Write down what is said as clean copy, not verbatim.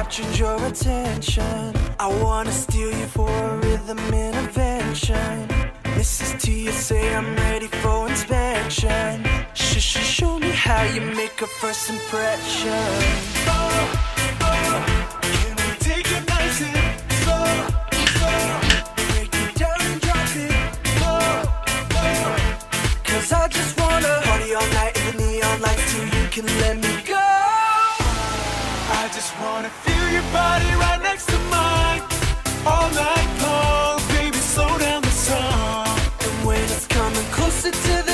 captured your attention. I wanna steal you for a rhythm intervention. Mrs. T, you say I'm ready for inspection. Show me how you make a first impression. Can we take it nice and slow? Break it down and drop it low. Cause I just wanna party all night in the neon lights till you can let me go. I just wanna feel your body right next to mine all night long. Baby, slow down the song. And when it's coming closer to